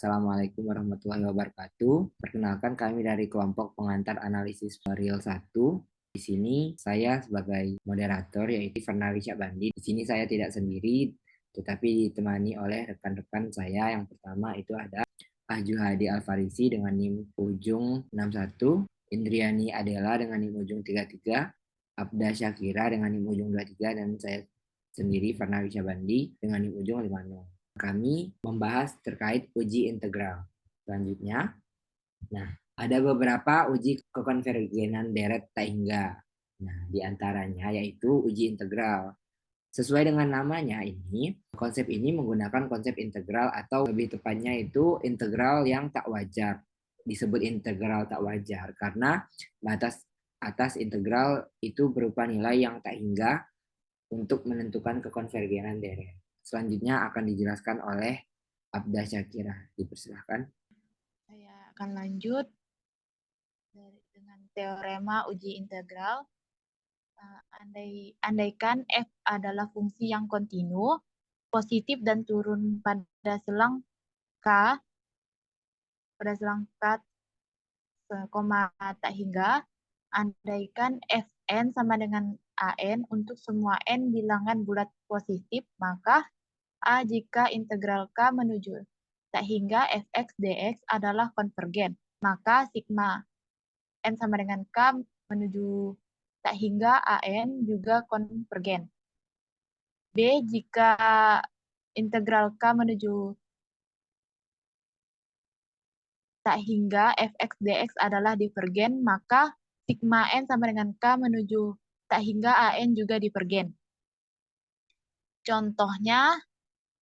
Assalamualaikum warahmatullahi wabarakatuh. Perkenalkan kami dari kelompok pengantar analisis real 1. Di sini saya sebagai moderator yaitu Fernali Syakbandi. Di sini saya tidak sendiri tetapi ditemani oleh rekan-rekan saya. Yang pertama itu ada Ahjuhadi Alfarisi dengan NIM ujung 61, Indriani Adela dengan NIM ujung 33, Abda Syakira dengan NIM ujung 23, dan saya sendiri Fernali Syakbandi dengan NIM ujung 50. Kami membahas terkait uji integral. Selanjutnya, ada beberapa uji kekonvergenan deret tak hingga. Di antaranya yaitu uji integral. Sesuai dengan namanya ini, konsep ini menggunakan konsep integral atau lebih tepatnya itu integral yang tak wajar. Disebut integral tak wajar karena batas atas integral itu berupa nilai yang tak hingga untuk menentukan kekonvergenan deret. Selanjutnya akan dijelaskan oleh Abda Syakira. Dipersilahkan. Saya akan lanjut dengan teorema uji integral. Andaikan f adalah fungsi yang kontinu, positif dan turun pada selang k, koma tak hingga, andaikan fn sama dengan an untuk semua n bilangan bulat positif, maka a jika integral k menuju tak hingga fx dx adalah konvergen, maka sigma n sama dengan k menuju tak hingga an juga konvergen. B jika integral k menuju tak hingga fx dx adalah divergen, maka sigma n sama dengan k menuju tak hingga an juga divergen. Contohnya,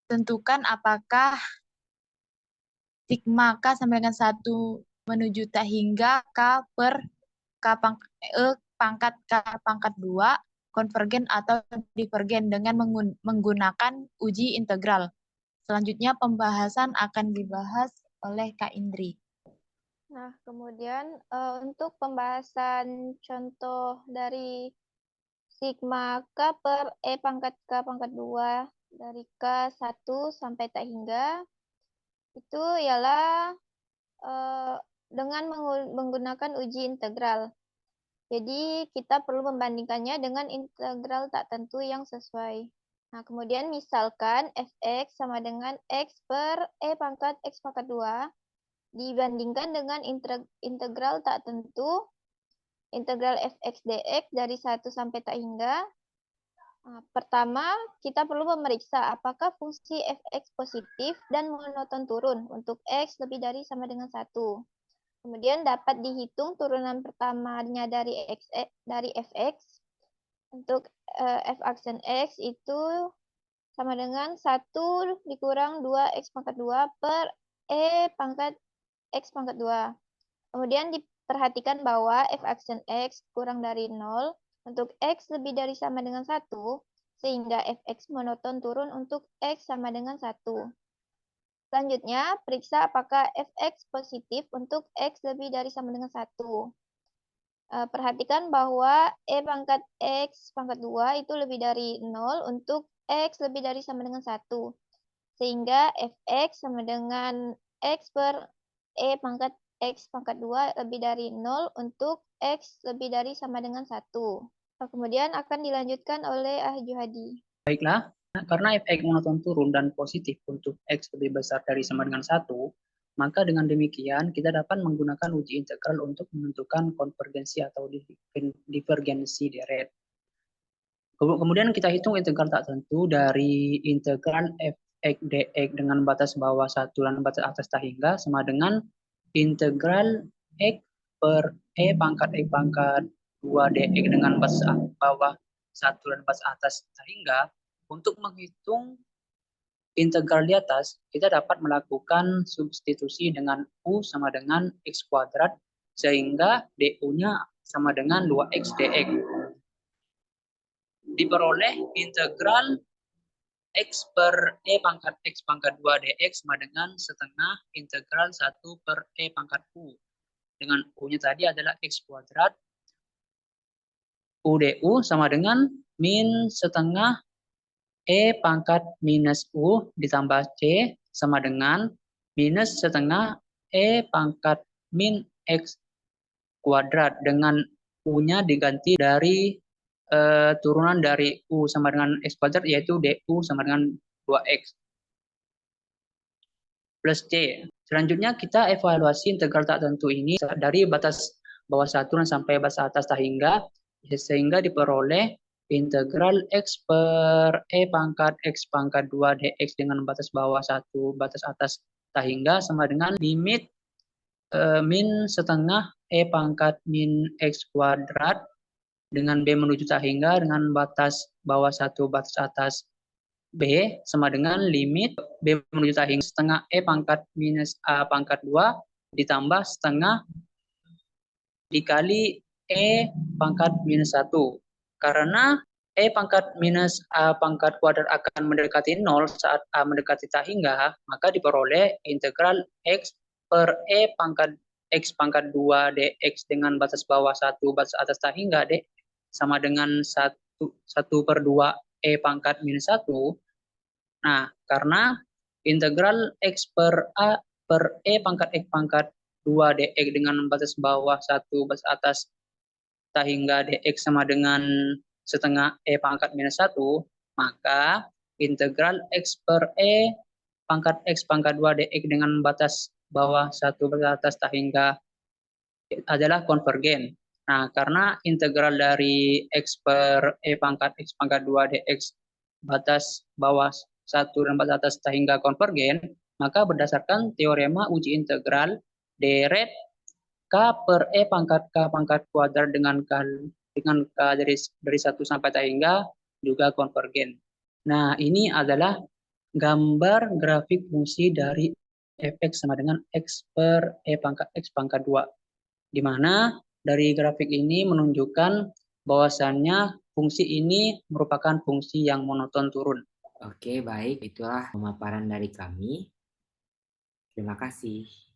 tentukan apakah sigma k sama dengan 1 menuju tak hingga k per k pangkat k pangkat 2 konvergen atau divergen dengan menggunakan uji integral. Selanjutnya pembahasan akan dibahas oleh Kak Indri. Nah, kemudian untuk pembahasan contoh dari sigma K per E pangkat K pangkat 2 dari K1 sampai tak hingga, itu ialah dengan menggunakan uji integral. Jadi kita perlu membandingkannya dengan integral tak tentu yang sesuai. Nah, kemudian misalkan fx sama dengan x per E pangkat x pangkat 2 dibandingkan dengan integral tak tentu, integral fx dx dari 1 sampai tak hingga. Nah, pertama, kita perlu memeriksa apakah fungsi fx positif dan monoton turun untuk x lebih dari sama dengan 1. Kemudian dapat dihitung turunan pertamanya dari fx. Untuk f aksen x itu sama dengan 1 dikurang 2x pangkat 2 per E pangkat x pangkat 2. Kemudian diperhatikan bahwa f aksen x kurang dari 0 untuk x lebih dari sama dengan 1, sehingga fx monoton turun untuk x sama dengan 1. Selanjutnya, periksa apakah fx positif untuk x lebih dari sama dengan 1. Perhatikan bahwa E pangkat x pangkat 2 itu lebih dari 0 untuk x lebih dari sama dengan 1. Sehingga fx sama dengan x per E pangkat x pangkat 2 lebih dari 0 untuk x lebih dari sama dengan 1. Kemudian akan dilanjutkan oleh Ahjuhadi. Baiklah, karena fx monoton turun dan positif untuk x lebih besar dari sama dengan 1, maka dengan demikian kita dapat menggunakan uji integral untuk menentukan konvergensi atau divergensi deret. Kemudian kita hitung integral tak tentu dari integral fx dx dengan batas bawah 1 dan batas atas tak hingga sama dengan integral x per E pangkat x pangkat 2 dx dengan batas bawah 1 dan batas atas tak hingga. Untuk menghitung integral di atas, kita dapat melakukan substitusi dengan U sama dengan X kuadrat, sehingga DU-nya sama dengan 2X dx. Diperoleh integral X per E pangkat X pangkat 2 dx sama dengan setengah integral 1 per E pangkat U. Dengan U-nya tadi adalah X kuadrat. U du sama dengan min setengah E pangkat minus U ditambah C sama dengan minus setengah E pangkat min X kuadrat, dengan U-nya diganti dari turunan dari U sama dengan X kuadrat, yaitu DU sama dengan 2X plus C. Selanjutnya kita evaluasi integral tak tentu ini dari batas bawah satu dan sampai batas atas tak hingga, sehingga diperoleh integral X per E pangkat X pangkat 2 dx dengan batas bawah 1, batas atas tak hingga sama dengan limit min setengah E pangkat min X kuadrat dengan B menuju tak hingga dengan batas bawah 1, batas atas B sama dengan limit B menuju tak hingga setengah E pangkat minus A pangkat 2 ditambah setengah dikali E pangkat minus 1. Karena E pangkat minus A pangkat kuadrat akan mendekati 0 saat A mendekati tak hingga, maka diperoleh integral X per E pangkat X pangkat 2 dx dengan batas bawah 1, batas atas tak hingga D sama dengan 1 per 2 E pangkat minus 1. Nah, karena integral X per A per E pangkat X pangkat 2 dx dengan batas bawah 1, batas atas tak hingga dx sama dengan setengah E pangkat minus 1, maka integral X per E pangkat X pangkat 2 dx dengan batas bawah 1, batas atas tak hingga adalah konvergen. Nah, karena integral dari X per E pangkat X pangkat 2 dx batas bawah 1 dan batas atas tak hingga konvergen, maka berdasarkan teorema uji integral deret K per E pangkat K pangkat kuadrat dengan K dari 1 sampai tak hingga juga konvergen. Nah, ini adalah gambar grafik fungsi dari fx sama dengan X per E pangkat X pangkat 2. Di mana dari grafik ini menunjukkan bahwasannya fungsi ini merupakan fungsi yang monoton turun. Oke, baik. Itulah pemaparan dari kami. Terima kasih.